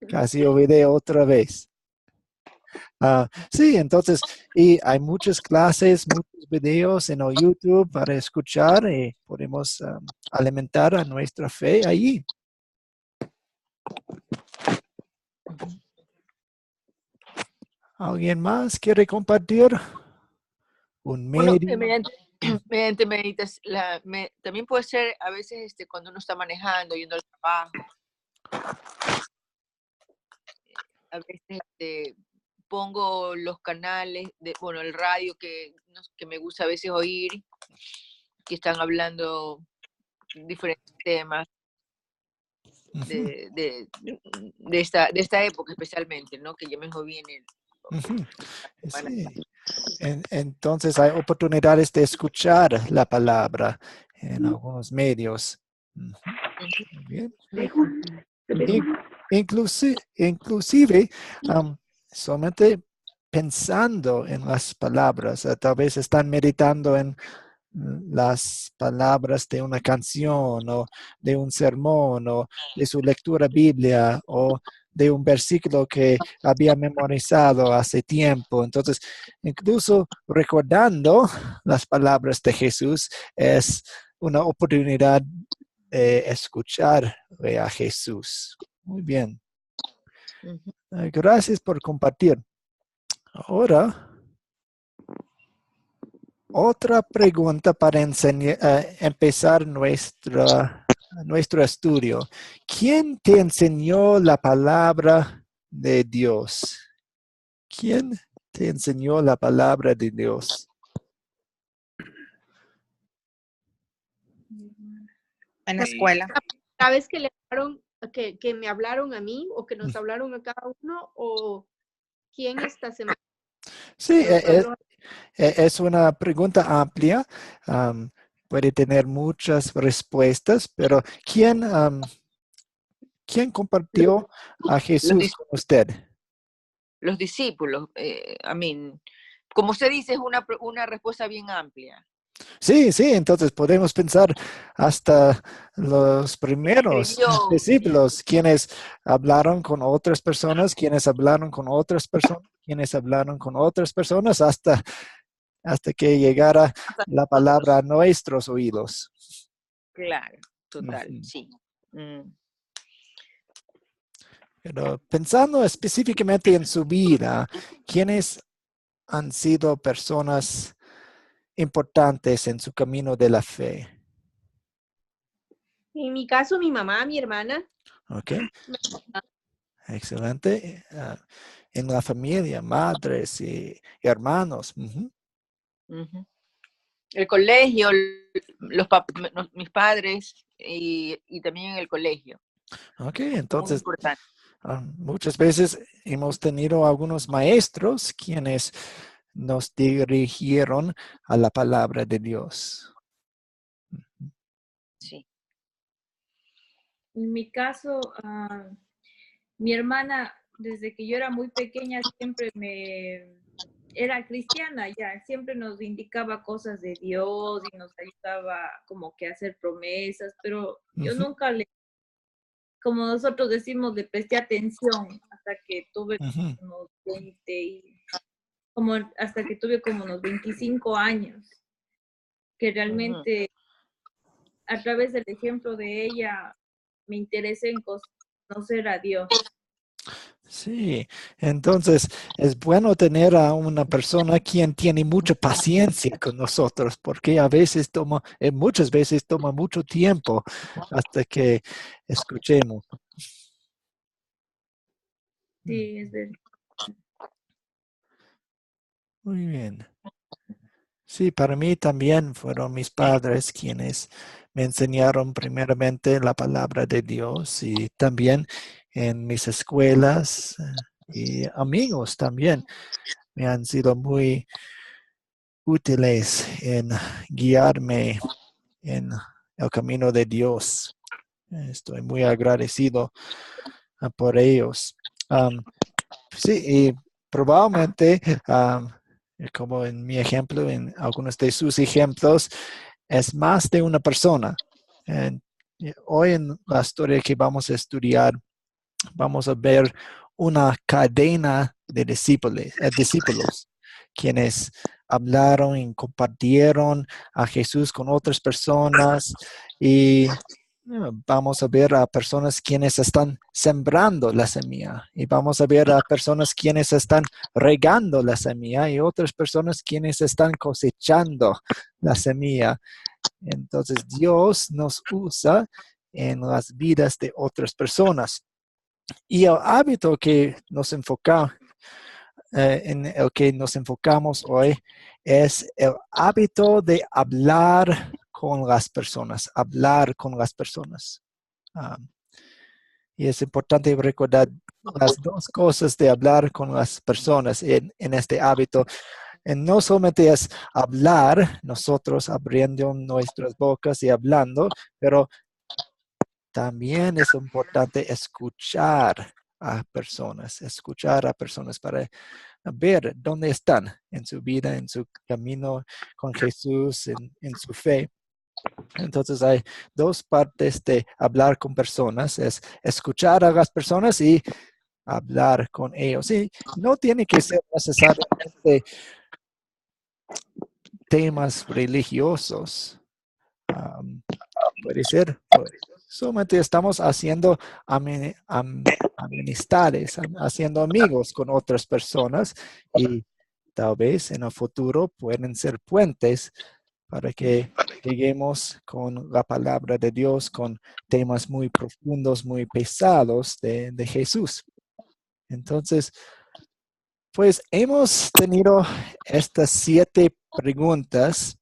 Casi olvidé otra vez. Sí, entonces, y hay muchas clases, muchos videos en el YouTube para escuchar y podemos alimentar a nuestra fe allí. ¿Alguien más quiere compartir un Bueno, medio? mediante también puede ser a veces cuando uno está manejando, yendo al trabajo, a veces pongo los canales, el radio que me gusta a veces oír, que están hablando diferentes temas de esta época especialmente, ¿no? Que yo me vi en el... Sí. Entonces hay oportunidades de escuchar la palabra en algunos medios. Muy bien. Inclusive, solamente pensando en las palabras, tal vez están meditando en las palabras de una canción o de un sermón o de su lectura biblia o de un versículo que había memorizado hace tiempo. Entonces, incluso recordando las palabras de Jesús es una oportunidad de escuchar a Jesús. Muy bien. Gracias por compartir. Ahora, otra pregunta para empezar nuestro estudio. ¿Quién te enseñó la palabra de Dios? ¿Quién te enseñó la palabra de Dios? En la escuela. ¿Cada vez que le hablaron, que me hablaron a mí o que nos hablaron a cada uno? ¿O quién esta semana? Sí, es una pregunta amplia. Puede tener muchas respuestas, pero ¿quién compartió a Jesús con usted? Los discípulos, como usted dice, es una respuesta bien amplia. Sí, entonces podemos pensar hasta los primeros discípulos, quienes hablaron con otras personas, quienes hablaron con otras personas, quienes hablaron con otras personas, hasta que llegara la palabra a nuestros oídos. Claro, total, sí. Pero pensando específicamente en su vida, ¿quiénes han sido personas importantes en su camino de la fe? En mi caso, mi mamá, mi hermana. Ok. Excelente. En la familia, madres y hermanos. El colegio, mis padres y también en el colegio. Ok, entonces muy importante. Muchas veces hemos tenido algunos maestros quienes nos dirigieron a la palabra de Dios. Sí. En mi caso, mi hermana, desde que yo era muy pequeña, siempre era cristiana ya, siempre nos indicaba cosas de Dios y nos ayudaba como que a hacer promesas, pero yo nunca como nosotros decimos, le presté atención hasta que tuve unos 20, hasta que tuve como unos 25 años, que realmente a través del ejemplo de ella me interesé en conocer a Dios. Sí, entonces es bueno tener a una persona quien tiene mucha paciencia con nosotros, porque muchas veces toma mucho tiempo hasta que escuchemos. Sí, es verdad. Muy bien. Sí, para mí también fueron mis padres quienes me enseñaron primeramente la palabra de Dios y también en mis escuelas y amigos también me han sido muy útiles en guiarme en el camino de Dios. Estoy muy agradecido por ellos. Sí, y probablemente, como en mi ejemplo, en algunos de sus ejemplos, es más de una persona. Hoy en la historia que vamos a estudiar, vamos a ver una cadena de discípulos quienes hablaron y compartieron a Jesús con otras personas y vamos a ver a personas quienes están sembrando la semilla y vamos a ver a personas quienes están regando la semilla y otras personas quienes están cosechando la semilla. Entonces Dios nos usa en las vidas de otras personas. Y el hábito que nos en el que nos enfocamos hoy es el hábito de hablar con las personas, y es importante recordar las dos cosas de hablar con las personas en este hábito. No solamente es hablar, nosotros abriendo nuestras bocas y hablando, pero también es importante escuchar a personas para ver dónde están en su vida, en su camino con Jesús, en su fe. Entonces hay dos partes de hablar con personas, es escuchar a las personas y hablar con ellos. Y no tiene que ser necesariamente temas religiosos. Puede ser, solamente estamos haciendo amistades, haciendo amigos con otras personas y tal vez en el futuro pueden ser puentes para que lleguemos con la palabra de Dios, con temas muy profundos, muy pesados de Jesús. Entonces, pues hemos tenido estas 7 preguntas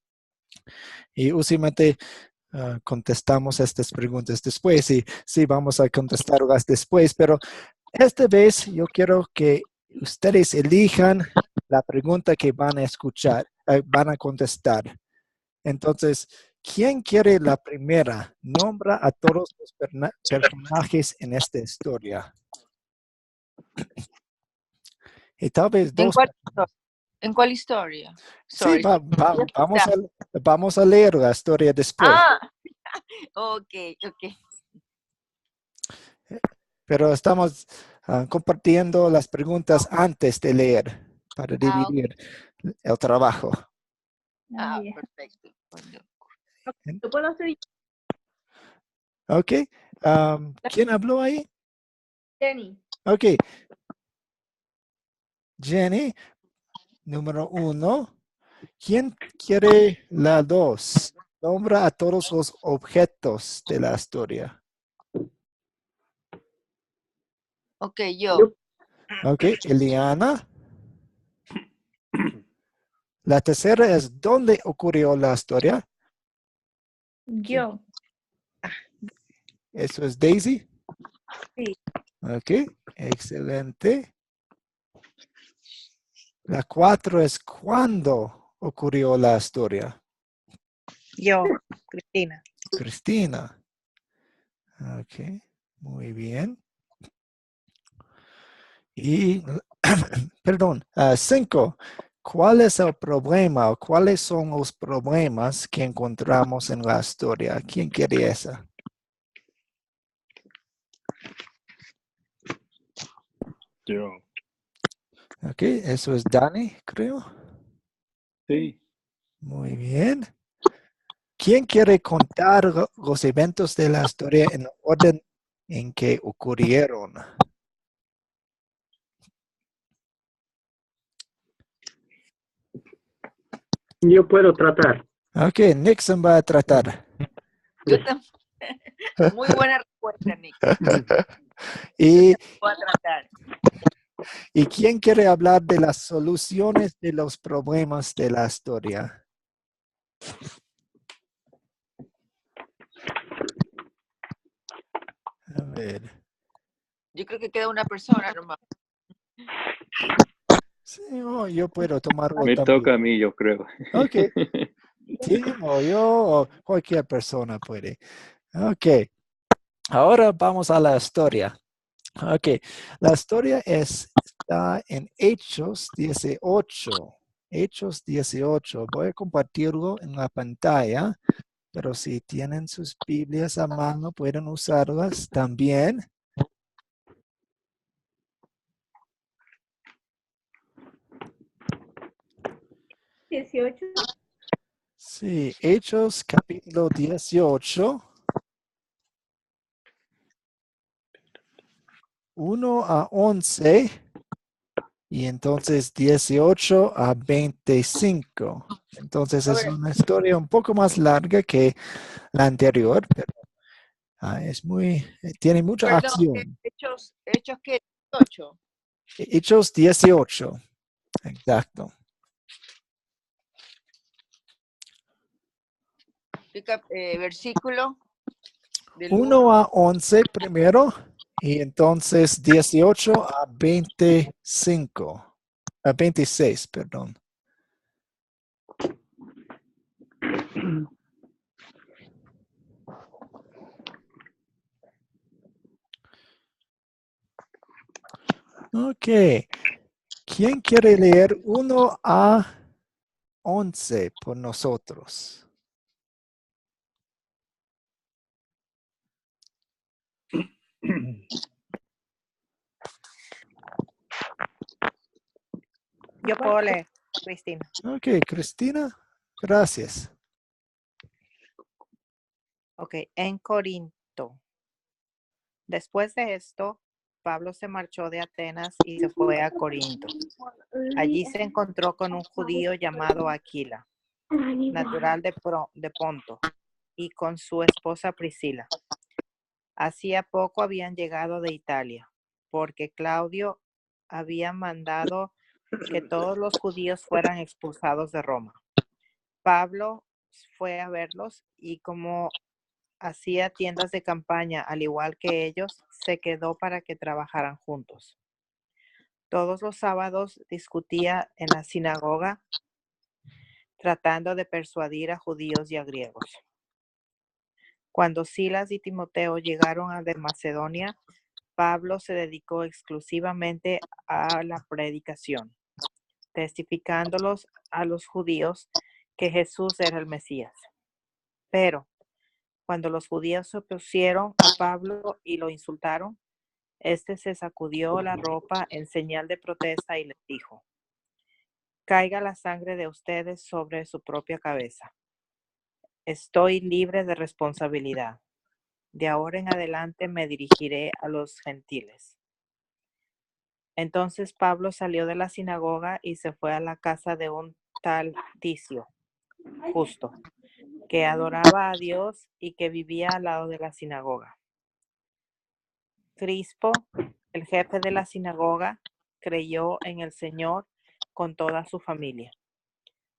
y usualmente contestamos estas preguntas después y sí vamos a contestarlas después, pero esta vez yo quiero que ustedes elijan la pregunta que van a escuchar, van a contestar. Entonces, ¿quién quiere la primera? Nombra a todos los personajes en esta historia. Y tal vez dos. ¿En cuál historia? Sí, vamos a leer la historia después. Ok. Pero estamos compartiendo las preguntas antes de leer para dividir el trabajo. Perfecto. ¿Lo puedo hacer? Ok. ¿Quién habló ahí? Jenny. Ok. Jenny, número 1. ¿Quién quiere la 2? Nombra a todos los objetos de la historia. Ok, yo. Ok, Eliana. La tercera es ¿dónde ocurrió la historia? Yo. Eso es Daisy. Sí. Ok, excelente. La 4 es ¿cuándo ocurrió la historia? Yo, Cristina. Cristina. Ok, muy bien. Y, perdón, 5. ¿Cuál es el problema o cuáles son los problemas que encontramos en la historia? ¿Quién quiere esa? Yo. Ok, eso es Dani, creo. Sí. Muy bien. ¿Quién quiere contar los eventos de la historia en el orden en que ocurrieron? Yo puedo tratar. Ok, Nixon va a tratar. Yo también. Muy buena respuesta, Nick. y, Voy a tratar. ¿Y quién quiere hablar de las soluciones de los problemas de la historia? A ver. Yo creo que queda una persona nomás. Sí, yo puedo tomarlo Me también. toca a mí, yo creo. Ok. Tim o yo o cualquier persona puede. Ok. Ahora vamos a la historia. Ok. La historia está en Hechos 18. Hechos 18. Voy a compartirlo en la pantalla, pero si tienen sus Biblias a mano, pueden usarlas también. 18. Sí, Hechos capítulo 18. 1 a 11 y entonces 18 a 25. Entonces es Ahora, una historia un poco más larga que la anterior, pero tiene mucha Perdón, acción. hechos que 8. Hechos 18, exacto. Versículo del 1 a 11 primero y entonces 18 a 25. A 26, perdón. Ok. ¿Quién quiere leer 1 a 11 por nosotros? Yo puedo leer, Cristina. Ok, Cristina, gracias. Ok, en Corinto. Después de esto, Pablo se marchó de Atenas y se fue a Corinto. Allí se encontró con un judío llamado Aquila, natural de Ponto, y con su esposa Priscila. Hacía poco habían llegado de Italia, porque Claudio había mandado que todos los judíos fueran expulsados de Roma. Pablo fue a verlos y como hacía tiendas de campaña al igual que ellos, se quedó para que trabajaran juntos. Todos los sábados discutía en la sinagoga, tratando de persuadir a judíos y a griegos. Cuando Silas y Timoteo llegaron de Macedonia, Pablo se dedicó exclusivamente a la predicación, testificándolos a los judíos que Jesús era el Mesías. Pero cuando los judíos se opusieron a Pablo y lo insultaron, este se sacudió la ropa en señal de protesta y les dijo: caiga la sangre de ustedes sobre su propia cabeza. Estoy libre de responsabilidad. De ahora en adelante me dirigiré a los gentiles. Entonces Pablo salió de la sinagoga y se fue a la casa de un tal Ticio, justo, que adoraba a Dios y que vivía al lado de la sinagoga. Crispo, el jefe de la sinagoga, creyó en el Señor con toda su familia.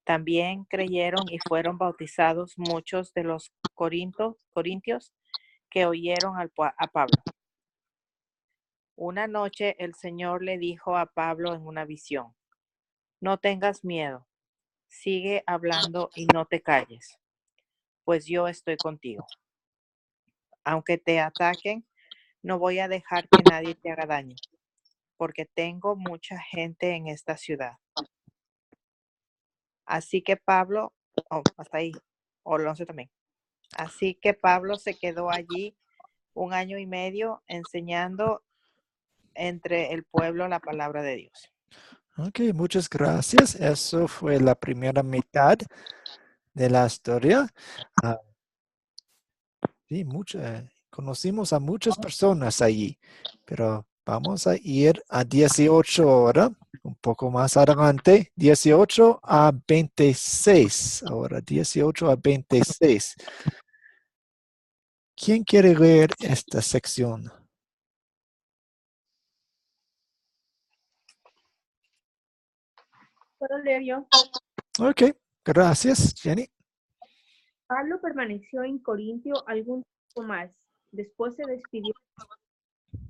También creyeron y fueron bautizados muchos de los corintios que oyeron a Pablo. Una noche el Señor le dijo a Pablo en una visión: no tengas miedo, sigue hablando y no te calles, pues yo estoy contigo. Aunque te ataquen, no voy a dejar que nadie te haga daño, porque tengo mucha gente en esta ciudad. Así que Pablo, hasta ahí, o el 11 también. Así que Pablo se quedó allí 1 año y medio enseñando entre el pueblo la palabra de Dios. Ok, muchas gracias. Eso fue la primera mitad de la historia. Sí, conocimos a muchas personas allí, pero vamos a ir a 18 ahora, un poco más adelante, 18 a 26. Ahora, 18 a 26. ¿Quién quiere leer esta sección? ¿puedo leer yo? Ok, gracias, Jenny. Pablo permaneció en Corintio algún tiempo más. Después se despidió,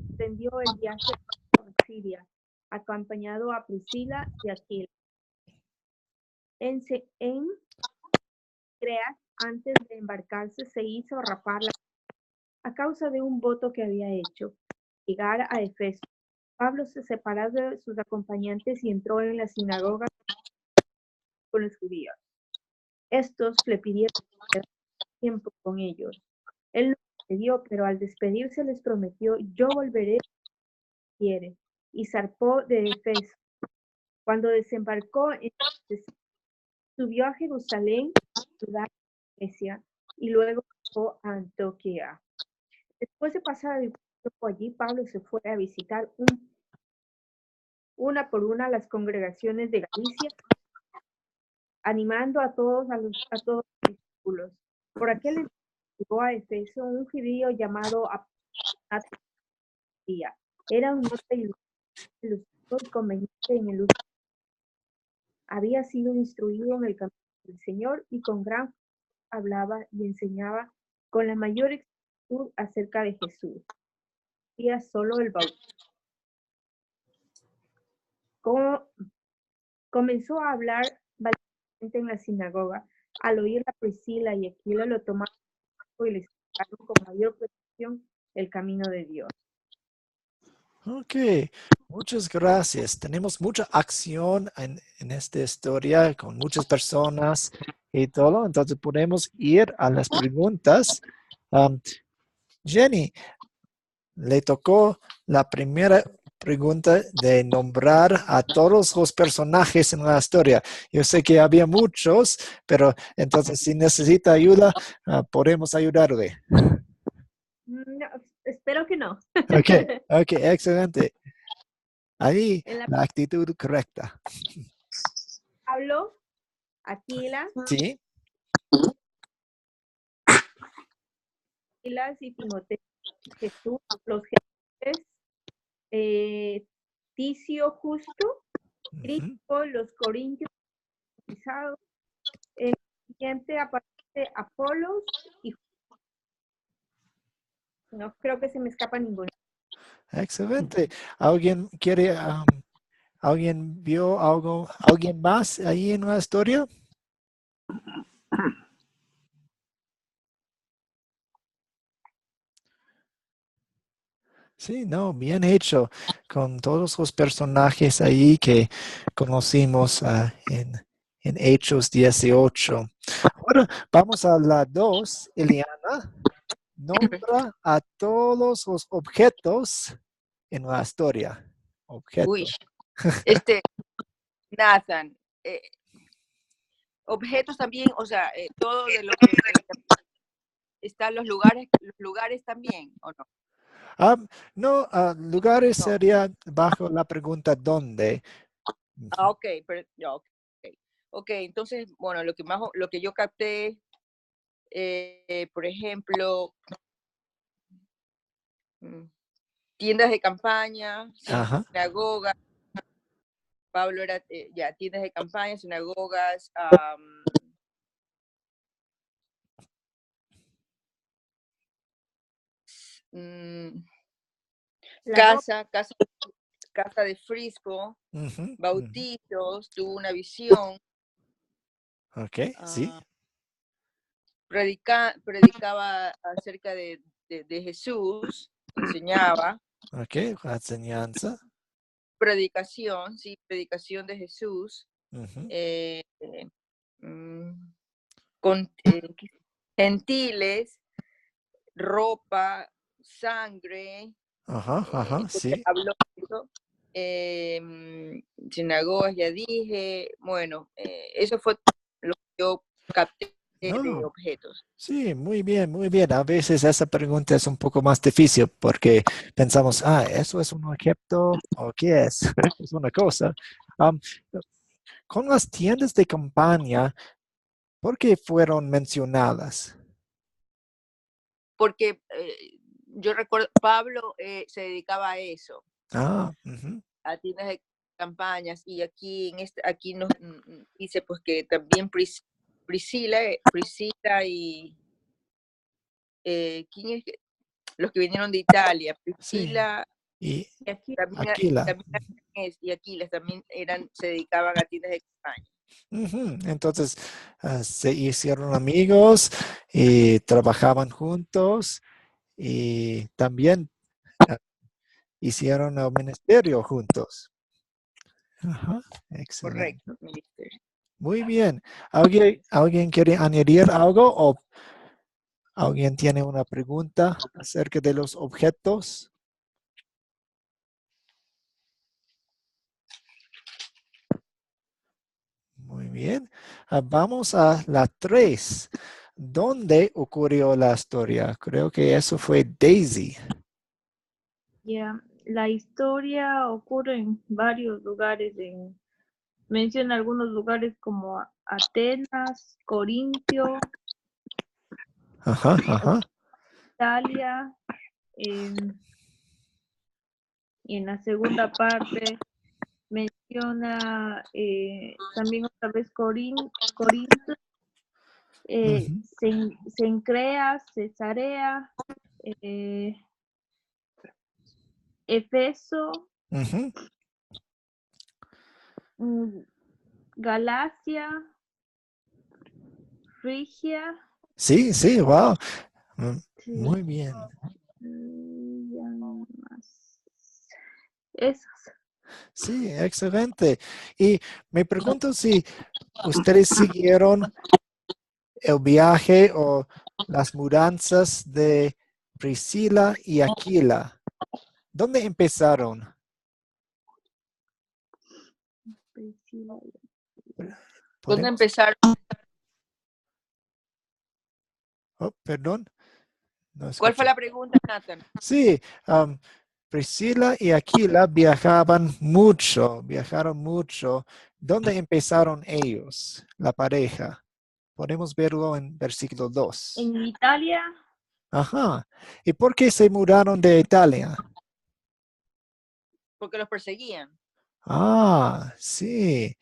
emprendió el viaje a Siria, acompañado a Priscila y Aquila. En Creas, antes de embarcarse, se hizo rapar a causa de un voto que había hecho. Llegar a Efeso, Pablo se separó de sus acompañantes y entró en la sinagoga con los judíos. Estos le pidieron quedar tiempo con ellos. Él no accedió, pero al despedirse les prometió: yo volveré si quiere, y zarpó de Efeso. Cuando desembarcó en Subió a Jerusalén, Judá, Grecia, y luego bajó a Antioquía. Después de pasar algún tiempo allí, Pablo se fue a visitar una por una las congregaciones de Galicia, animando a todos los discípulos. Por aquel entonces llegó a Efeso un judío llamado Atatía. Era un hombre ilustrado y conveniente en el uso. Había sido instruido en el camino del Señor y con gran hablaba y enseñaba con la mayor exactitud acerca de Jesús. Hacía solo el bautismo. Comenzó a hablar valientemente en la sinagoga. Al oír a Priscila y Aquila lo tomaron y les explicaron con mayor precisión el camino de Dios. Ok, muchas gracias. Tenemos mucha acción en esta historia con muchas personas y todo. Entonces podemos ir a las preguntas. Jenny, le tocó la primera pregunta de nombrar a todos los personajes en la historia. Yo sé que había muchos, pero entonces si necesita ayuda, podemos ayudarle. No, espero que no. Ok, excelente. Ahí En la actitud correcta. Pablo, Aquila, Sí. Silas y Timoteo, Jesús, los gentiles, Ticio Justo, Cristo, los corintios bautizados. En el siguiente aparece Apolos y no creo que se me escapa ninguno. Excelente. ¿Alguien vio algo, alguien más ahí en la historia? Sí, no, bien hecho con todos los personajes ahí que conocimos en Hechos 18. Ahora vamos a la 2, Eliana. Nombra a todos los objetos en la historia. Uy, Objetos. Nathan, objetos también, o sea, todo de lo que están los lugares también, ¿o no? No, lugares No. sería bajo la pregunta ¿dónde? Ok, pero ya, ok, entonces, bueno, lo que yo capté, por ejemplo, tiendas de campaña, Ajá. sinagogas. Pablo era ya tiendas de campaña, sinagogas, casa de Frisco, Ujú, bautizos, tuvo una visión. Ok, sí. Predicaba acerca de Jesús, enseñaba. Ok, la enseñanza. Predicación, sí, predicación de Jesús. Ujú. Con gentiles, ropa, sangre. Ajá, sí. Habló de eso. Sinagogas, ya dije. Bueno, eso fue lo que yo capté de No, objetos. sí, muy bien, muy bien. A veces esa pregunta es un poco más difícil porque pensamos, ¿eso es un objeto o qué es? Es una cosa. Con las tiendas de campaña, ¿por qué fueron mencionadas? Porque yo recuerdo, Pablo se dedicaba a eso, Ujú. a tiendas de campañas, y aquí aquí nos dice pues que también Priscila y ¿quién es? Los que vinieron de Italia, Sí. Priscila Y Y aquí Aquila. y Aquiles también se dedicaban a tiendas de campaña. Ujú. Entonces, se hicieron amigos y trabajaban juntos y también hicieron el ministerio juntos. Ajá, excelente. Correcto, ministerio. Muy bien. ¿Alguien quiere añadir algo o alguien tiene una pregunta acerca de los objetos? Muy bien. Vamos a la 3. ¿Dónde ocurrió la historia? Creo que eso fue Daisy. Ya, la historia ocurre en varios lugares. Menciona algunos lugares como Atenas, Corintio, Ajá. Italia. Y en la segunda parte menciona también otra vez Corinto, Ujú, Cencrea, Cesarea, Efeso, ujú. mm, Galacia, Frigia. Sí, wow. Sí, Muy bien. ya no más. Esas. Sí, excelente. Y me pregunto si ustedes siguieron el viaje o las mudanzas de Priscila y Aquila. ¿Dónde empezaron? Priscila. ¿Dónde ¿Podemos? empezaron? Oh, perdón, no ¿Cuál fue escuché. la pregunta, Nathan? Sí, Priscila y Aquila viajaron mucho. ¿Dónde empezaron ellos, la pareja? Podemos verlo en versículo 2. En Italia, Ajá. ¿Y por qué se mudaron de Italia? Porque los perseguían. Sí,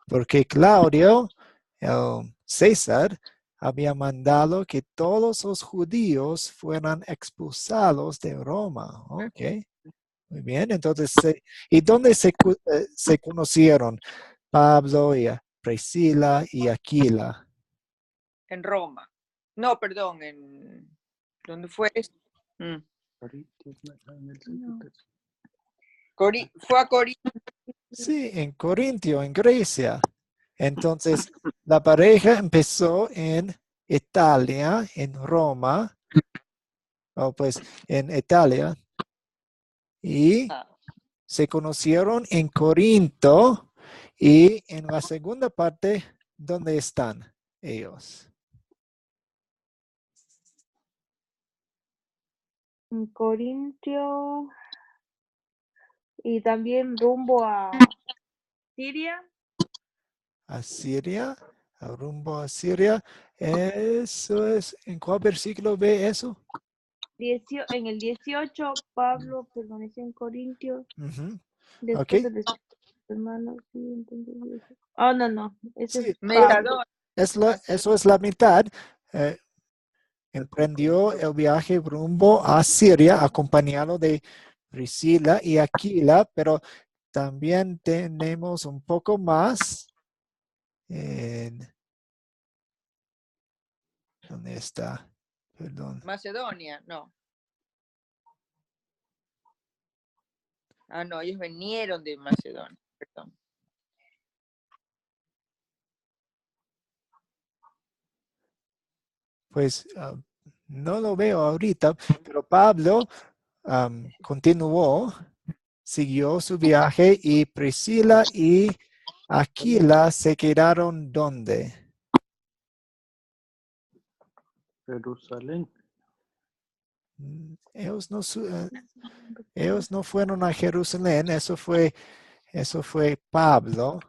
porque Claudio, el César, había mandado que todos los judíos fueran expulsados de Roma. Ok, muy bien. Entonces, ¿y dónde se conocieron Pablo y Priscila y Aquila? En Roma. No, perdón, ¿dónde fue esto? Fue a Corinto. Sí, en Corintio, en Grecia. Entonces, la pareja empezó en Italia, en Roma, o pues en Italia, y se conocieron en Corinto. Y en la segunda parte, ¿dónde están ellos? en Corintio y también rumbo a Siria. A Siria, rumbo a Siria. Eso es, ¿en cuál versículo ve eso? En el 18, Pablo permaneció en Corintio Ujú, ok, después de los hermanos. Sí, entonces, no, ese es sí, Pablo. Mediador. eso es la mitad. Eh, Emprendió el viaje rumbo a Siria acompañado de Priscila y Aquila, pero también tenemos un poco más. ¿Dónde está? Perdón. Macedonia, no. No, ellos vinieron de Macedonia, perdón. Pues no lo veo ahorita, pero Pablo continuó, siguió su viaje y Priscila y Aquila se quedaron ¿dónde? Jerusalén. Ellos no fueron a Jerusalén, eso fue Pablo.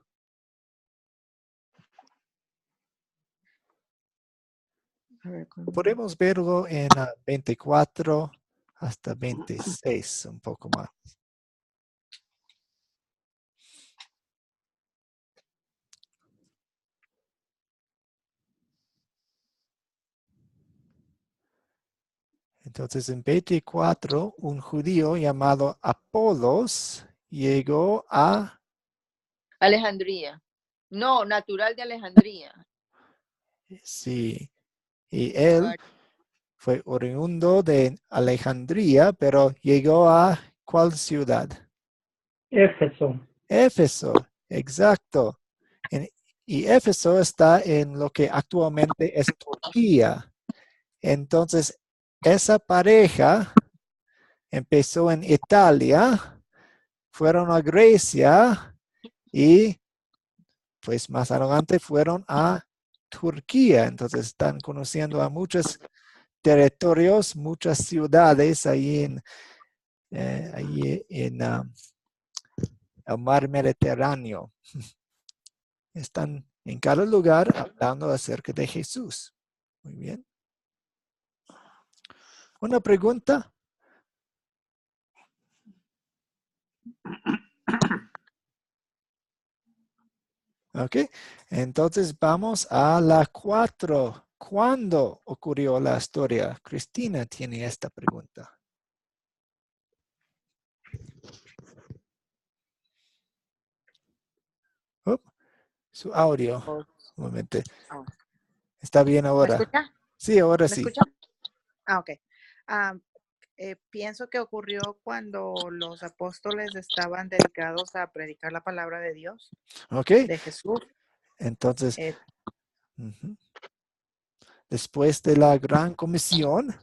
Podemos verlo en 24 hasta 26, un poco más. Entonces, en 24, un judío llamado Apolos llegó a... Alejandría. No, natural de Alejandría. Sí, y él fue oriundo de Alejandría, pero llegó a ¿cuál ciudad? Éfeso. Éfeso, exacto. Y Éfeso está en lo que actualmente es Turquía. Entonces, esa pareja empezó en Italia, fueron a Grecia y pues más adelante fueron a Turquía. Entonces están conociendo a muchos territorios, muchas ciudades ahí en el mar Mediterráneo. Están en cada lugar hablando acerca de Jesús. Muy bien. ¿Una pregunta? Ok, entonces vamos a la 4. ¿Cuándo ocurrió la historia? Cristina tiene esta pregunta. Su audio, un momento. ¿Está bien ¿Me ahora? escucha? Sí, ahora ¿Me sí. escucha? Ok. Pienso que ocurrió cuando los apóstoles estaban dedicados a predicar la palabra de Dios, Ok, de Jesús. entonces, Eh, después de la gran comisión,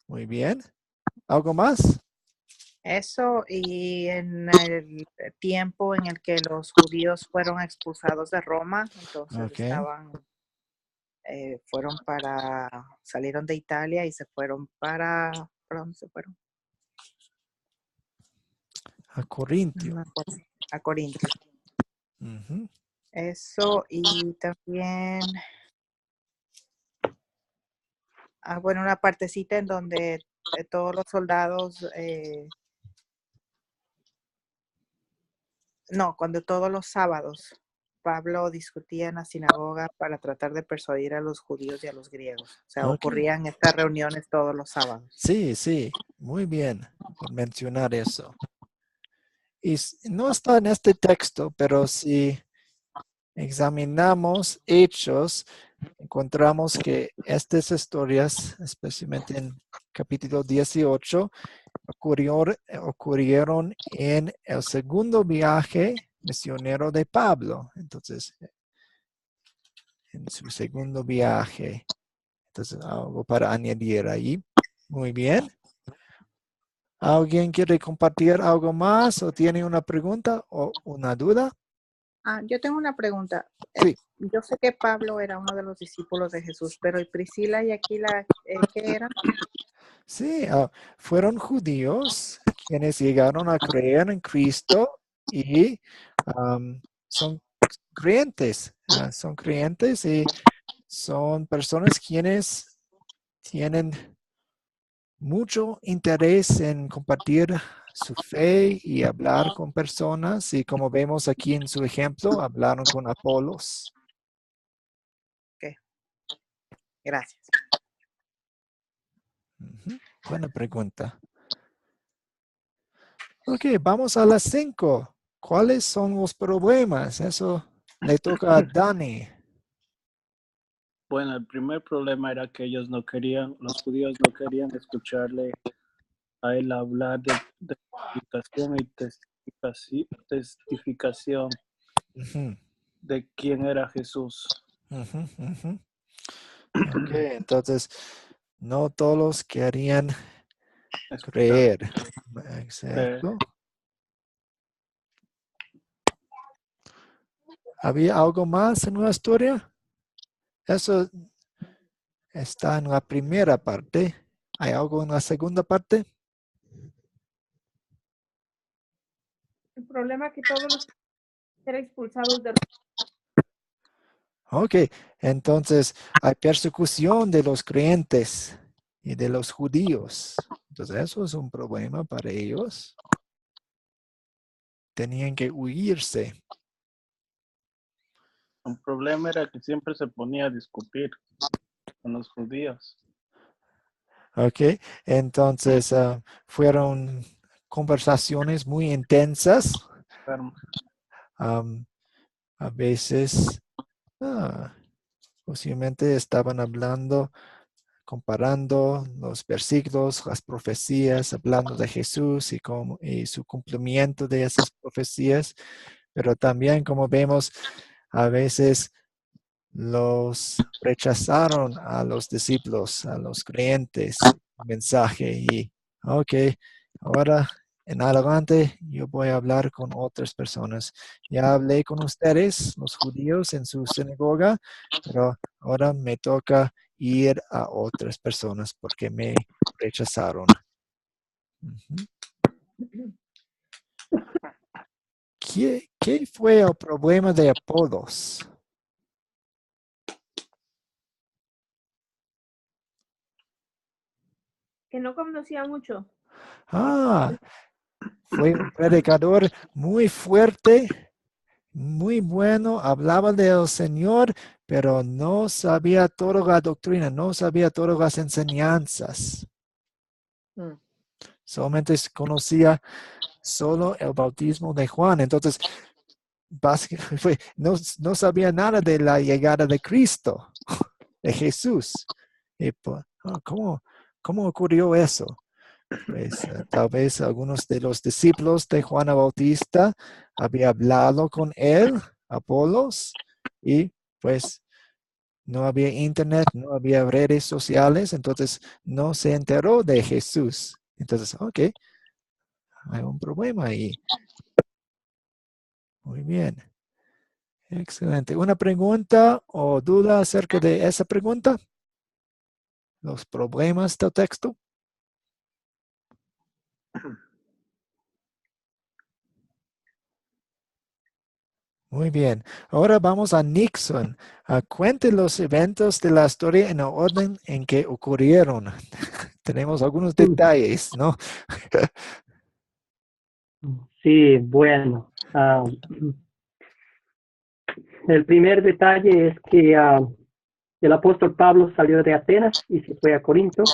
muy bien. ¿Algo más? Eso y en el tiempo en el que los judíos fueron expulsados de Roma, entonces Ok, salieron de Italia y se fueron ¿para dónde se fueron? a Corintio. No me acuerdo. A Corinto. Ujú. Eso y también, bueno, una partecita en donde todos los soldados, cuando todos los sábados Pablo discutía en la sinagoga para tratar de persuadir a los judíos y a los griegos. O sea, Ok. ocurrían estas reuniones todos los sábados. Sí, sí, muy bien por mencionar eso. Y no está en este texto, pero si examinamos Hechos, encontramos que estas historias, especialmente en capítulo 18, ocurrieron en el segundo viaje misionero de Pablo. Entonces, en su segundo viaje. Entonces, algo para añadir ahí. Muy bien. ¿Alguien quiere compartir algo más o tiene una pregunta o una duda? Yo tengo una pregunta. Sí. Yo sé que Pablo era uno de los discípulos de Jesús, pero ¿y Priscila y Aquila qué eran? Sí, fueron judíos quienes llegaron a creer en Cristo y son creyentes. Son creyentes y son personas quienes tienen mucho interés en compartir su fe y hablar con personas. Y como vemos aquí en su ejemplo, hablaron con Apolos. Ok, gracias. Buena pregunta. Ok, vamos a las 5. ¿Cuáles son los problemas? Eso le toca a Dani. Bueno, el primer problema era que ellos no querían, los judíos no querían escucharle a él hablar de testificación y testificación Ujú, de quién era Jesús. ujú, ujú. Ok, entonces no todos querían Escuchar. creer. Exacto. ¿Había algo más en la historia? Eso está en la primera parte. ¿Hay algo en la segunda parte? El problema es que todos los eran expulsados de Ok, entonces hay persecución de los creyentes y de los judíos. Entonces eso es un problema para ellos. Tenían que huirse. Un problema era que siempre se ponía a discutir con los judíos. Ok, entonces fueron conversaciones muy intensas. A veces posiblemente estaban hablando, comparando los versículos, las profecías, hablando de Jesús y su cumplimiento de esas profecías, pero también, como vemos, a veces los rechazaron a los discípulos, a los creyentes, el mensaje y, ok, ahora en adelante yo voy a hablar con otras personas. Ya hablé con ustedes, los judíos, en su sinagoga, pero ahora me toca ir a otras personas porque me rechazaron. Ujú. ¿Qué fue el problema de Apolos? Que no conocía mucho. Ah, fue un predicador muy fuerte, muy bueno, hablaba del Señor, pero no sabía toda la doctrina, no sabía todas las enseñanzas. Mm. Solamente conocía solo el bautismo de Juan. Entonces, básicamente no sabía nada de la llegada de Cristo, de Jesús. Y, ¿cómo ocurrió eso? Pues tal vez algunos de los discípulos de Juan el Bautista había hablado con él, Apolos, y pues no había internet, no había redes sociales, entonces no se enteró de Jesús. Entonces, ok, hay un problema ahí. Muy bien. Excelente. ¿Una pregunta o duda acerca de esa pregunta? ¿Los problemas del texto? Muy bien. Ahora vamos a Nixon. Cuente los eventos de la historia en el orden en que ocurrieron. Tenemos algunos detalles, ¿no? Sí, bueno. El primer detalle es que el apóstol Pablo salió de Atenas y se fue a Corinto.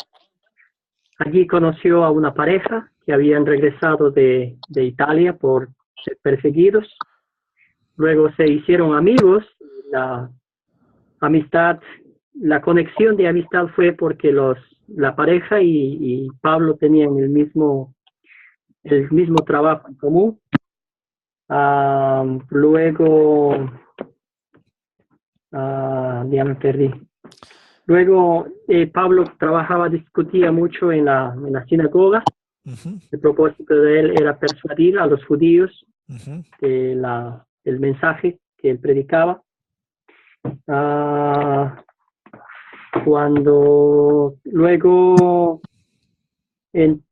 Allí conoció a una pareja que habían regresado de Italia por ser perseguidos. Luego se hicieron amigos. La amistad, la conexión de amistad fue porque la pareja y Pablo tenían el mismo trabajo en común. Luego, ya me perdí. Luego, Pablo discutía mucho en la sinagoga. Ujú, El propósito de él era persuadir a los judíos ujú, el mensaje que él predicaba. Cuando luego en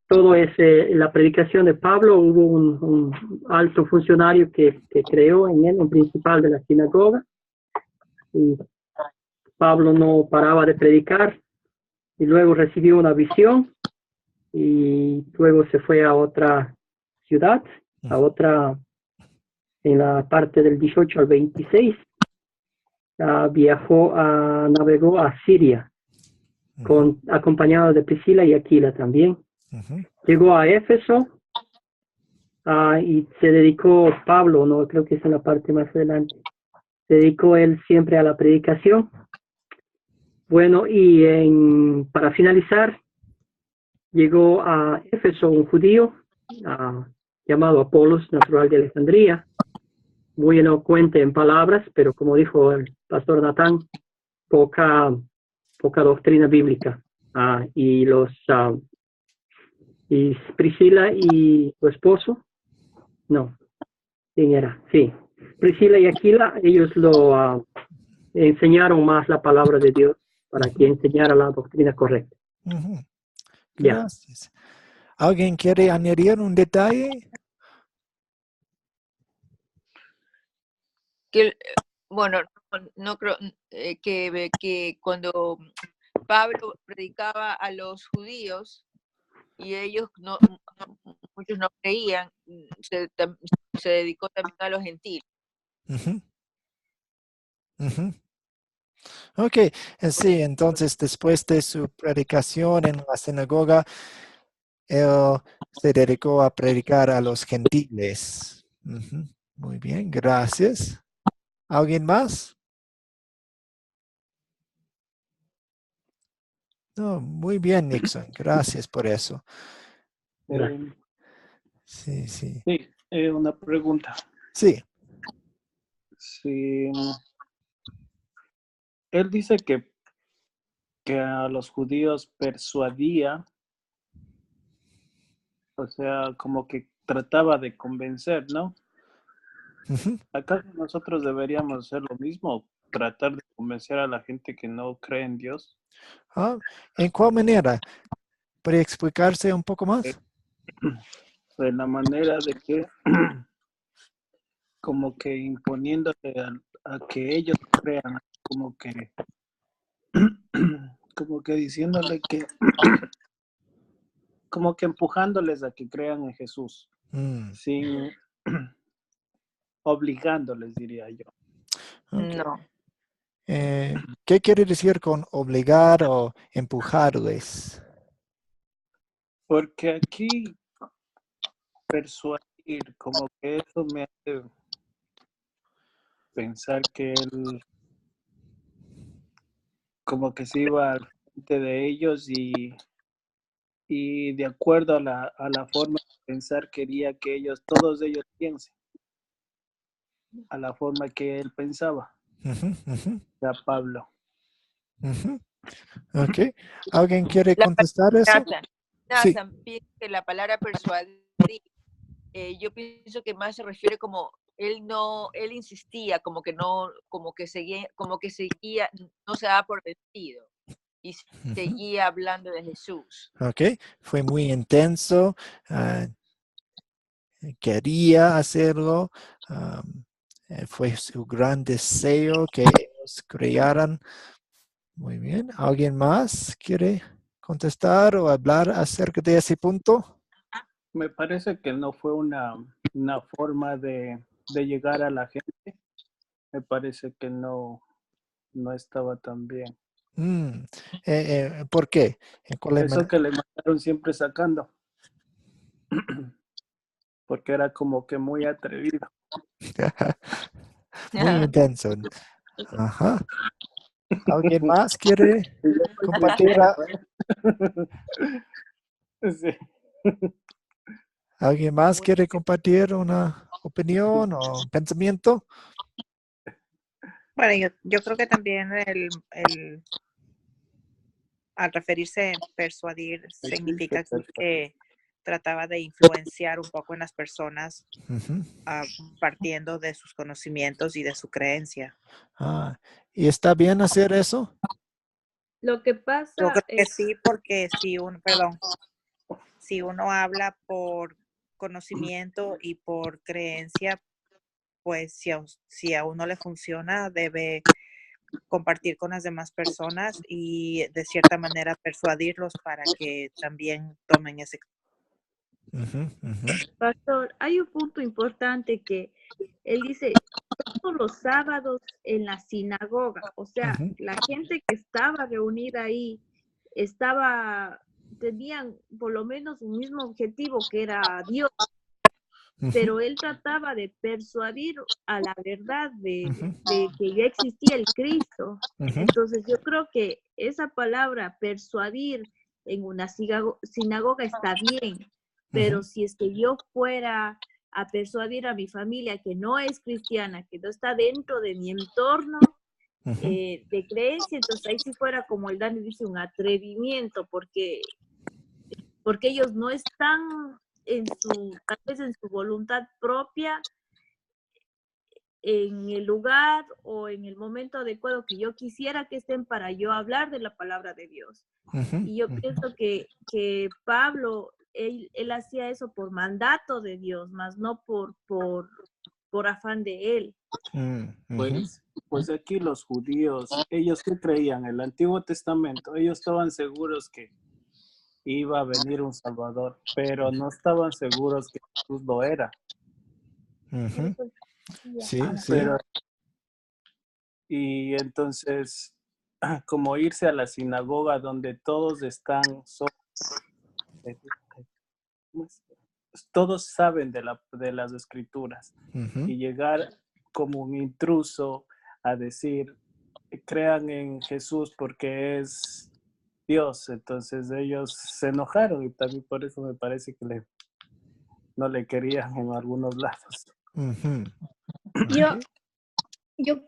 la predicación de Pablo hubo un alto funcionario que creó en él, un principal de la sinagoga, y Pablo no paraba de predicar, y luego recibió una visión, y luego se fue a otra ciudad, en la parte del 18 al 26, navegó a Siria, ujú, acompañado de Priscila y Aquila también. ujú, Llegó a Éfeso, y se dedicó Pablo, no creo que es en la parte más adelante, se dedicó él siempre a la predicación. Bueno, y para finalizar, llegó a Éfeso un judío llamado Apolos, natural de Alejandría, muy elocuente en palabras, pero como dijo el pastor Natán, poca doctrina bíblica. Y Priscila y su esposo, no, ¿quién era? Sí, Priscila y Aquila, ellos lo enseñaron más la palabra de Dios para que ujú, enseñara la doctrina correcta. ujú. Ya. Gracias. ¿Alguien quiere añadir un detalle? Bueno, no creo que cuando Pablo predicaba a los judíos y ellos muchos no creían, se dedicó también a los gentiles. Ujú, ujú. Ok, sí, entonces después de su predicación en la sinagoga, él se dedicó a predicar a los gentiles. Ujú. Muy bien, gracias. ¿Alguien más? No, muy bien, Nixon. Gracias por eso. Eh, Sí, sí. sí, una pregunta. Sí. Si él dice que a los judíos persuadía, o sea, como que trataba de convencer, ¿no? Ujú. ¿Acaso nosotros deberíamos hacer lo mismo? Tratar de convencer a la gente que no cree en Dios. Ah, ¿en cuál manera? ¿Puede explicarse un poco más? De la manera de que, como que imponiéndole a que ellos crean, como que, como que diciéndole que, como que empujándoles a que crean en Jesús, Mm, sin obligándoles, diría yo. ok. No. ¿Qué quiere decir con obligar o empujarles? Porque aquí persuadir, como que eso me hace pensar que él como que se iba al frente de ellos y de acuerdo a la forma de pensar quería que ellos, todos ellos piensen a la forma que él pensaba, Ujú, ujú, era Pablo. ujú. Ok. ¿Alguien quiere La contestar eso? Sí. Nathan, pienso que la palabra persuadir, yo pienso que más se refiere como él insistía, como que seguía, no se daba por vencido y Ujú. seguía hablando de Jesús. Ok. Fue muy intenso. Quería hacerlo. Fue su gran deseo que ellos crearan. Muy bien. ¿Alguien más quiere contestar o hablar acerca de ese punto? Me parece que no fue una forma de llegar a la gente, me parece que no estaba tan bien. Mm, ¿Por qué? ¿En cuál Eso que le mandaron siempre sacando, porque era como que muy atrevido. Muy intenso. Ajá. ¿Alguien más quiere Y yo pues compartir? sí. ¿Alguien más Muy- quiere compartir una opinión o pensamiento? Bueno, yo creo que también al referirse a persuadir significa que trataba de influenciar un poco en las personas Ujú. partiendo de sus conocimientos y de su creencia. Ah, ¿y está bien hacer eso? Lo que Yo pasa creo que es, sí, porque si uno habla por conocimiento y por creencia, pues si a uno le funciona, debe compartir con las demás personas y de cierta manera persuadirlos para que también tomen ese. Ujú, ujú, pastor, hay un punto importante que él dice, todos los sábados en la sinagoga, o sea, ujú, la gente que estaba reunida ahí tenían por lo menos un mismo objetivo que era Dios, ujú, pero él trataba de persuadir a la verdad ujú, de que ya existía el Cristo. ujú, Entonces yo creo que esa palabra persuadir en una sinagoga está bien, pero ujú, si es que yo fuera a persuadir a mi familia que no es cristiana, que no está dentro de mi entorno ujú, de creencia, entonces ahí sí fuera como el Dani dice, un atrevimiento, porque ellos no están tal vez en su voluntad propia, en el lugar o en el momento adecuado que yo quisiera que estén para yo hablar de la palabra de Dios. ujú, Y yo ujú. pienso que Pablo, él hacía eso por mandato de Dios, más no por afán de él. Mm, ujú, Pues aquí los judíos, ellos que creían el Antiguo Testamento, ellos estaban seguros que iba a venir un Salvador, pero no estaban seguros que Jesús lo era. ujú. Sí, sí. Pero, y entonces, como irse a la sinagoga donde todos están, todos saben de las escrituras, Ujú, y llegar como un intruso a decir, crean en Jesús porque es Dios. Entonces ellos se enojaron y también por eso me parece que no le querían en algunos lados. ujú. Yo, Ok. yo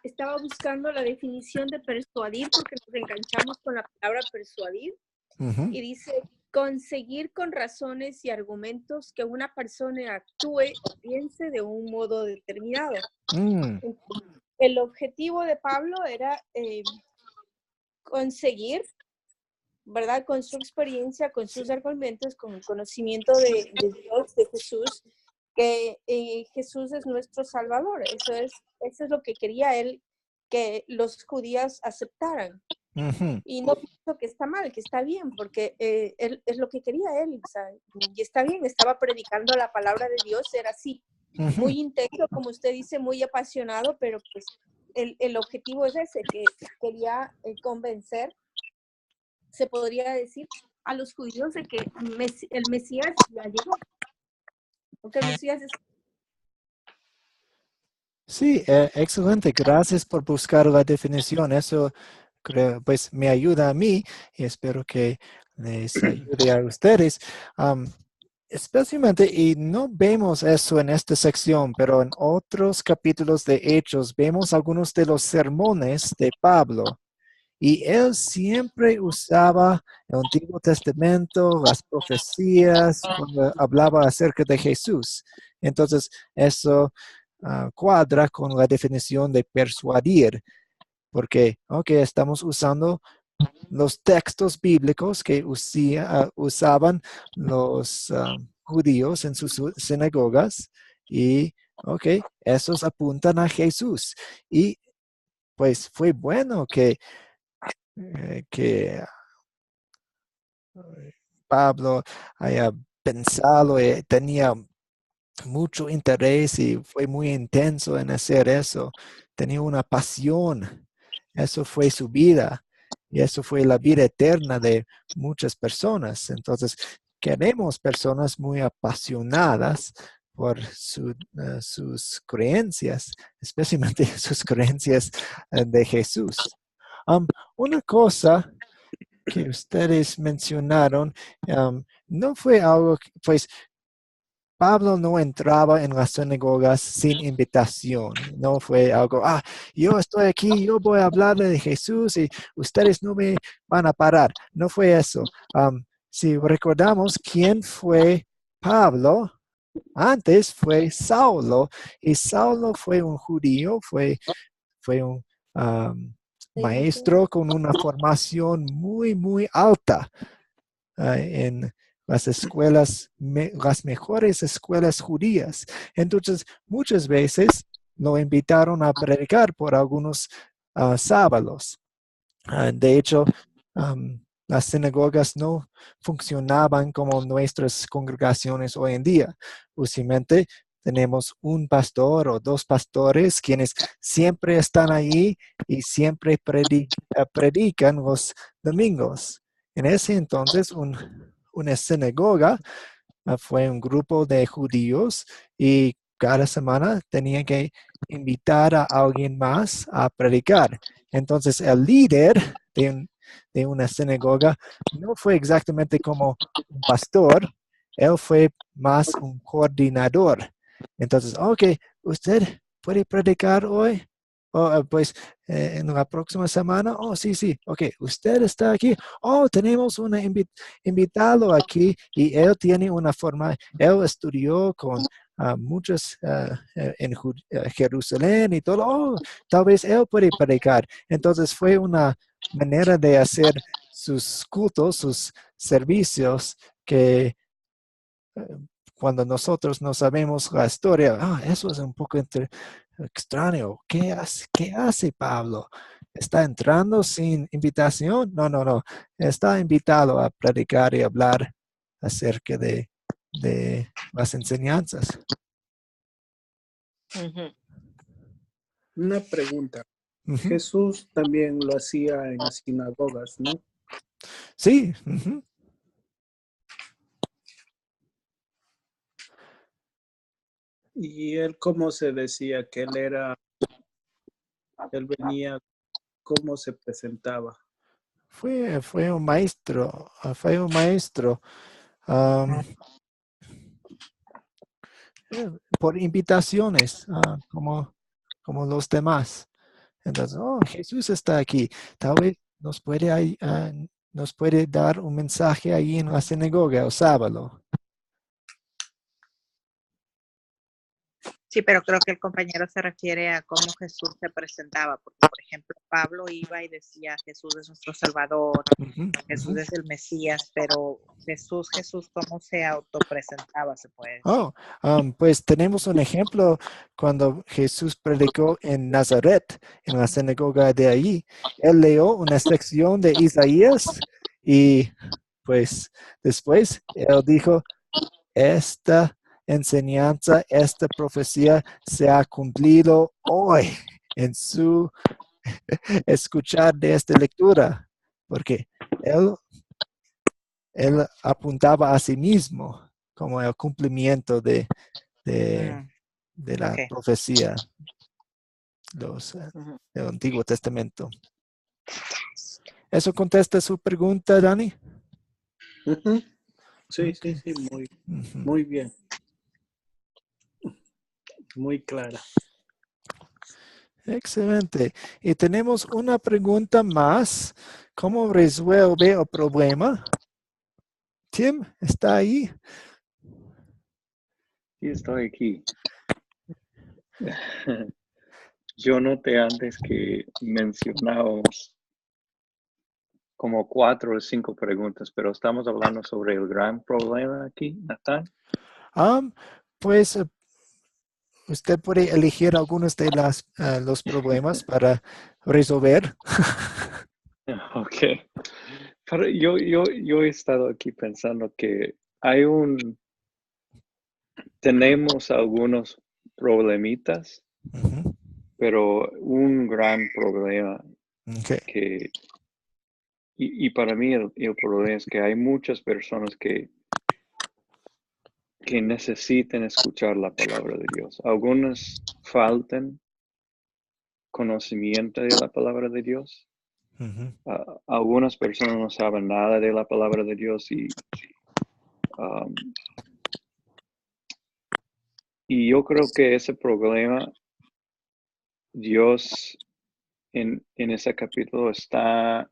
estaba buscando la definición de persuadir porque nos enganchamos con la palabra persuadir Ujú, y dice conseguir con razones y argumentos que una persona actúe o piense de un modo determinado. Mm, El objetivo de Pablo era conseguir, ¿verdad? Con su experiencia, con sus argumentos, con el conocimiento de Dios, de Jesús, que Jesús es nuestro Salvador. Eso es lo que quería él que los judíos aceptaran. ujú. Y no pienso que está mal, que está bien, porque él, es lo que quería él, o sea, y está bien, estaba predicando la palabra de Dios, era así, Ujú. muy intenso, como usted dice, muy apasionado, pero pues el objetivo es ese, que quería convencer, se podría decir, a los judíos de que el Mesías ya llegó, porque el Mesías es... Sí, excelente. Gracias por buscar la definición. Eso creo, pues me ayuda a mí y espero que les ayude a ustedes. Especialmente, y no vemos eso en esta sección, pero en otros capítulos de Hechos vemos algunos de los sermones de Pablo. Y él siempre usaba el Antiguo Testamento, las profecías, cuando hablaba acerca de Jesús. Entonces, eso cuadra con la definición de persuadir, porque estamos usando los textos bíblicos que usaban los judíos en sus sinagogas y, esos apuntan a Jesús. Y pues fue bueno que Pablo haya pensado y tenía mucho interés y fue muy intenso en hacer eso. Tenía una pasión. Eso fue su vida y eso fue la vida eterna de muchas personas. Entonces, queremos personas muy apasionadas por sus creencias, especialmente sus creencias de Jesús. Una cosa que ustedes mencionaron, no fue algo, pues Pablo no entraba en las sinagogas sin invitación, no fue algo, yo estoy aquí, yo voy a hablar de Jesús y ustedes no me van a parar, no fue eso. Si recordamos quién fue Pablo, antes fue Saulo, y Saulo fue un judío, fue un maestro con una formación muy, muy alta en las escuelas, las mejores escuelas judías. Entonces, muchas veces lo invitaron a predicar por algunos sábados. De hecho, las sinagogas no funcionaban como nuestras congregaciones hoy en día. Usualmente tenemos un pastor o dos pastores quienes siempre están ahí y siempre predican los domingos. En ese entonces, una sinagoga fue un grupo de judíos y cada semana tenían que invitar a alguien más a predicar. Entonces, el líder de una sinagoga no fue exactamente como un pastor, él fue más un coordinador. Entonces, usted puede predicar hoy. Pues en la próxima semana, sí, usted está aquí. Tenemos un invitado aquí y él tiene una forma, él estudió con muchos en Jerusalén y todo. Tal vez él puede predicar. Entonces fue una manera de hacer sus cultos, sus servicios que cuando nosotros no sabemos la historia, eso es un poco extraño. ¿Qué hace Pablo? ¿Está entrando sin invitación? No. Está invitado a predicar y hablar acerca de las enseñanzas. Una pregunta. Ujú. Jesús también lo hacía en las sinagogas, ¿no? Sí. Ujú. Y él, ¿cómo se decía que él venía, cómo se presentaba? Fue un maestro, por invitaciones, como los demás. Entonces, Jesús está aquí. Tal vez nos puede nos puede dar un mensaje ahí en la sinagoga el sábado. Sí, pero creo que el compañero se refiere a cómo Jesús se presentaba, porque por ejemplo Pablo iba y decía Jesús es nuestro Salvador, Ujú, Jesús ujú. es el Mesías, pero Jesús, ¿cómo se autopresentaba, se puede decir? Oh, pues tenemos un ejemplo cuando Jesús predicó en Nazaret, en la sinagoga de ahí. Él leyó una sección de Isaías y pues después él dijo, esta enseñanza, esta profecía se ha cumplido hoy en su escuchar de esta lectura, porque él apuntaba a sí mismo como el cumplimiento de la Ok. profecía Ujú. del Antiguo Testamento. ¿Eso contesta su pregunta, Dani? Ujú. Sí, Ok. sí, sí, Ujú. muy bien. Muy clara. Excelente. Y tenemos una pregunta más. ¿Cómo resuelve el problema? Tim, ¿está ahí? Sí, estoy aquí. Yo noté antes que mencionábamos como 4 o 5 preguntas, pero estamos hablando sobre el gran problema aquí, Natán. Pues usted puede elegir algunos de los problemas para resolver. Ok. Pero yo he estado aquí pensando que tenemos algunos problemitas, Ujú. pero un gran problema Ok. que, y para mí el problema es que hay muchas personas que necesiten escuchar la palabra de Dios. Algunos faltan conocimiento de la palabra de Dios. Ujú. Algunas personas no saben nada de la palabra de Dios y yo creo que ese problema, Dios en ese capítulo está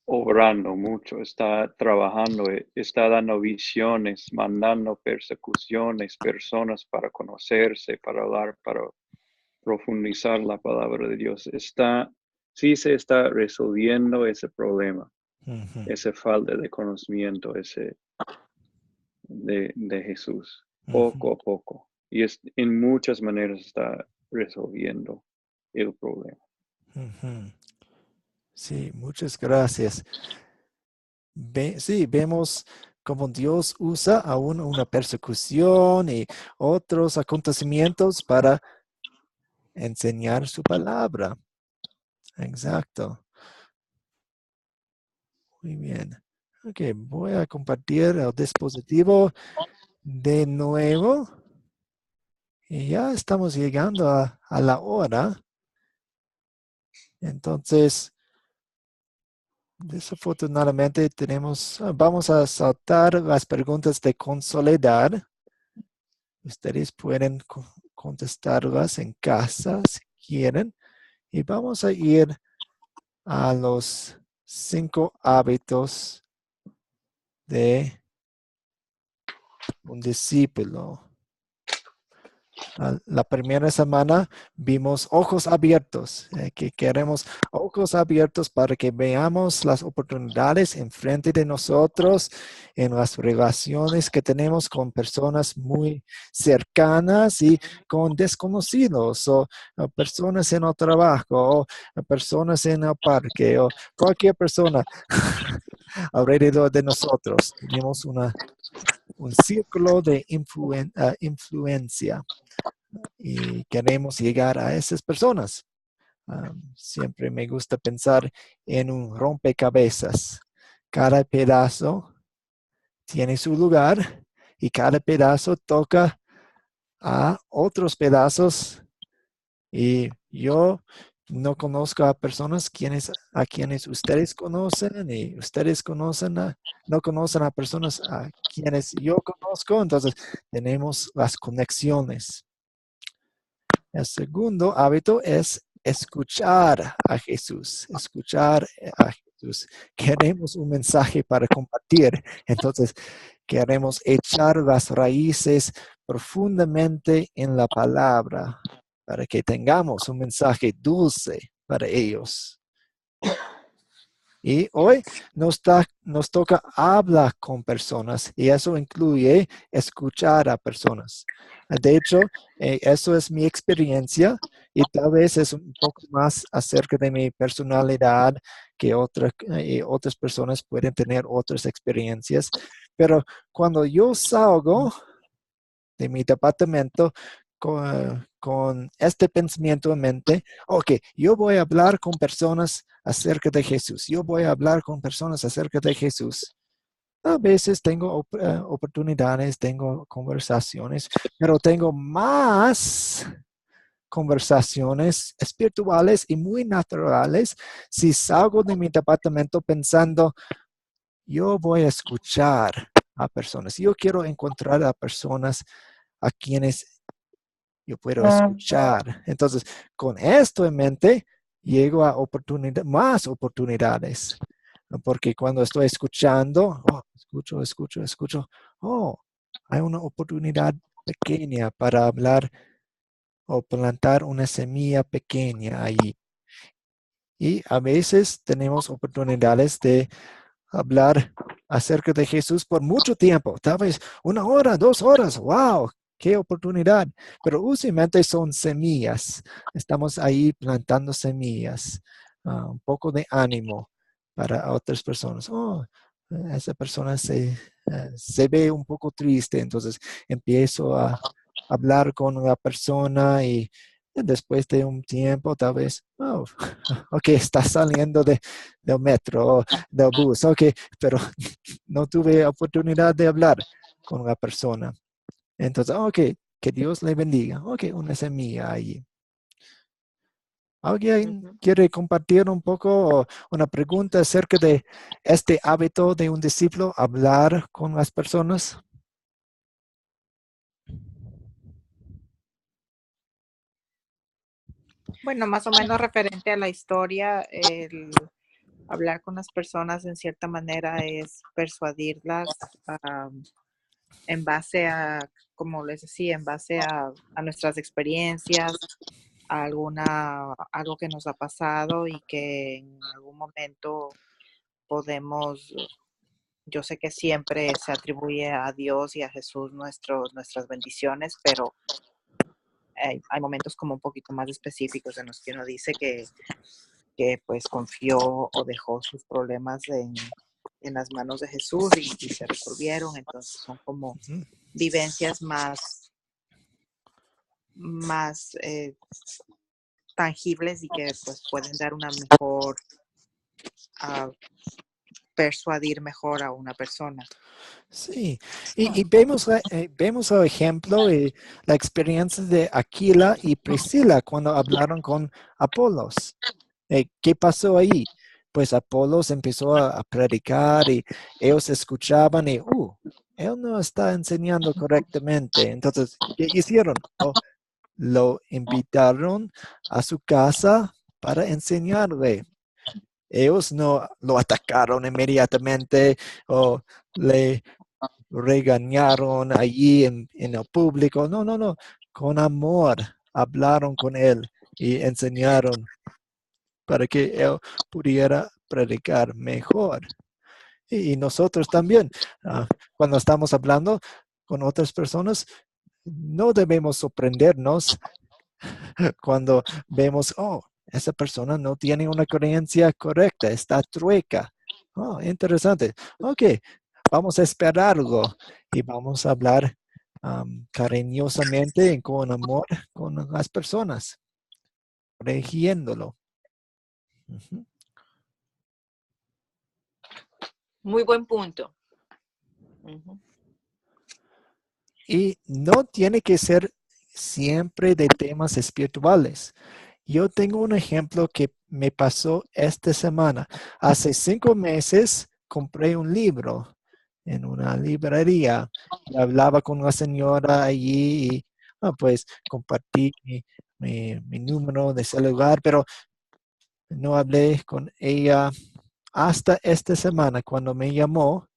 obrando mucho, está trabajando, está dando visiones, mandando persecuciones, personas para conocerse, para hablar, para profundizar la palabra de Dios. Sí se está resolviendo ese problema, Ujú. esa falta de conocimiento, de Jesús, Ujú. poco a poco. Y en muchas maneras está resolviendo el problema. Ujú. Sí, muchas gracias. Sí, vemos cómo Dios usa aún una persecución y otros acontecimientos para enseñar su palabra. Exacto. Muy bien. Ok, voy a compartir el dispositivo de nuevo. Y ya estamos llegando a la hora. Entonces, desafortunadamente vamos a saltar las preguntas de consolidar. Ustedes pueden contestarlas en casa si quieren. Y vamos a ir a los 5 hábitos de un discípulo. La primera semana vimos ojos abiertos, que queremos ojos abiertos para que veamos las oportunidades enfrente de nosotros en las relaciones que tenemos con personas muy cercanas y con desconocidos o personas en el trabajo o personas en el parque o cualquier persona alrededor de nosotros. Tenemos un círculo de influencia y queremos llegar a esas personas. Siempre me gusta pensar en un rompecabezas. Cada pedazo tiene su lugar y cada pedazo toca a otros pedazos. Y yo no conozco a personas a quienes ustedes conocen y ustedes no conocen a personas a quienes yo conozco. Entonces tenemos las conexiones. El segundo hábito es escuchar a Jesús, escuchar Jesús. Queremos un mensaje para compartir. Entonces, queremos echar las raíces profundamente en la palabra para que tengamos un mensaje dulce para ellos. Y hoy nos toca hablar con personas y eso incluye escuchar a personas. De hecho, eso es mi experiencia y tal vez es un poco más acerca de mi personalidad que otras personas pueden tener otras experiencias. Pero cuando yo salgo de mi departamento con este pensamiento en mente, ok, yo voy a hablar con personas acerca de Jesús, yo voy a hablar con personas acerca de Jesús. A veces tengo oportunidades, tengo conversaciones, pero tengo más conversaciones espirituales y muy naturales si salgo de mi departamento pensando, yo voy a escuchar a personas, yo quiero encontrar a personas a quienes yo puedo escuchar. Entonces, con esto en mente, llego a más oportunidades. Porque cuando estoy escuchando, escucho, hay una oportunidad pequeña para hablar o plantar una semilla pequeña allí. Y a veces tenemos oportunidades de hablar acerca de Jesús por mucho tiempo, tal vez 1 hora, 2 horas, wow, qué oportunidad. Pero usualmente son semillas, estamos ahí plantando semillas, un poco de ánimo para otras personas. Esa persona se ve un poco triste, entonces empiezo a hablar con la persona y después de un tiempo, tal vez, ok, está saliendo del metro, del bus, ok, pero no tuve oportunidad de hablar con la persona. Entonces, ok, que Dios le bendiga. Ok, una semilla allí. ¿Alguien quiere compartir un poco una pregunta acerca de este hábito de un discípulo, hablar con las personas? Bueno, más o menos referente a la historia, el hablar con las personas en cierta manera es persuadirlas en base a, como les decía, en base a nuestras experiencias, a algo que nos ha pasado y que en algún momento podemos, yo sé que siempre se atribuye a Dios y a Jesús nuestras bendiciones, pero hay momentos como un poquito más específicos en los que uno dice que pues confió o dejó sus problemas en las manos de Jesús y se resolvieron. Entonces son como vivencias más tangibles y que pues pueden dar una mejor, persuadir mejor a una persona. Sí, y vemos el ejemplo, la experiencia de Aquila y Priscila cuando hablaron con Apolos. ¿Qué pasó ahí? Pues Apolos empezó a predicar y ellos escuchaban y, él no está enseñando correctamente. Entonces, ¿qué hicieron? Lo invitaron a su casa para enseñarle. Ellos no lo atacaron inmediatamente o le regañaron allí en el público. No. Con amor hablaron con él y enseñaron para que él pudiera predicar mejor. Y nosotros también, cuando estamos hablando con otras personas, no debemos sorprendernos cuando vemos, esa persona no tiene una creencia correcta, está trueca. Interesante. Ok, vamos a esperarlo y vamos a hablar cariñosamente y con amor con las personas, corrigiéndolo. Muy buen punto. Y no tiene que ser siempre de temas espirituales. Yo tengo un ejemplo que me pasó esta semana. Hace 5 meses compré un libro en una librería y hablaba con una señora allí y pues compartí mi número de celular, pero no hablé con ella hasta esta semana cuando me llamó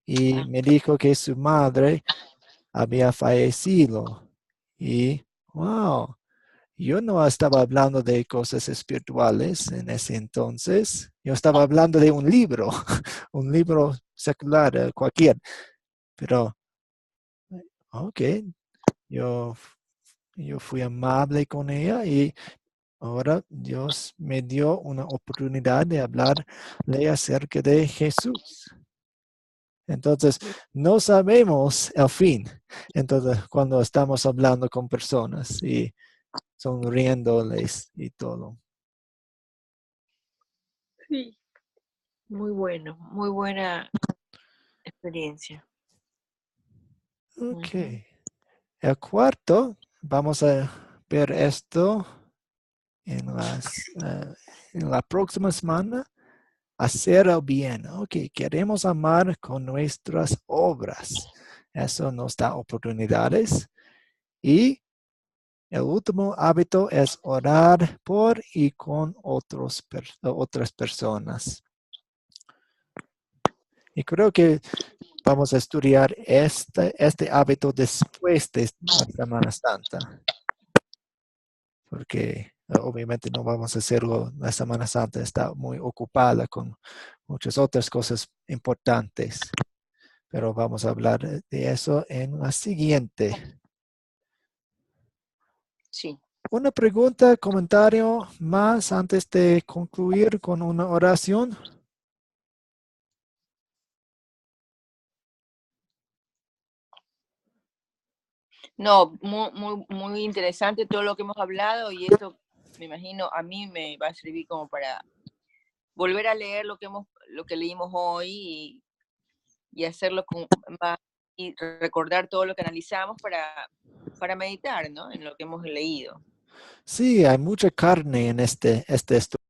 y me dijo que su madre había fallecido. Y, wow, yo no estaba hablando de cosas espirituales en ese entonces. Yo estaba hablando de un libro, un libro secular, cualquier. Pero, ok, yo fui amable con ella y ahora Dios me dio una oportunidad de hablarle acerca de Jesús. Entonces, no sabemos el fin. Entonces, cuando estamos hablando con personas y sonriéndoles y todo. Sí. Muy bueno, muy buena experiencia. Ok. Ujú. El cuarto, vamos a ver esto en la próxima semana. Hacer el bien. Ok, queremos amar con nuestras obras. Eso nos da oportunidades. Y el último hábito es orar por y con otras personas. Y creo que vamos a estudiar este hábito después de la Semana Santa. Porque obviamente no vamos a hacerlo la Semana Santa. Está muy ocupada con muchas otras cosas importantes. Pero vamos a hablar de eso en la siguiente. Sí. Una pregunta, comentario más antes de concluir con una oración. No, muy interesante todo lo que hemos hablado y esto, me imagino, a mí me va a servir como para volver a leer lo que leímos hoy y hacerlo con más y recordar todo lo que analizamos para meditar, ¿no? En lo que hemos leído. Sí, hay mucha carne en este estudio.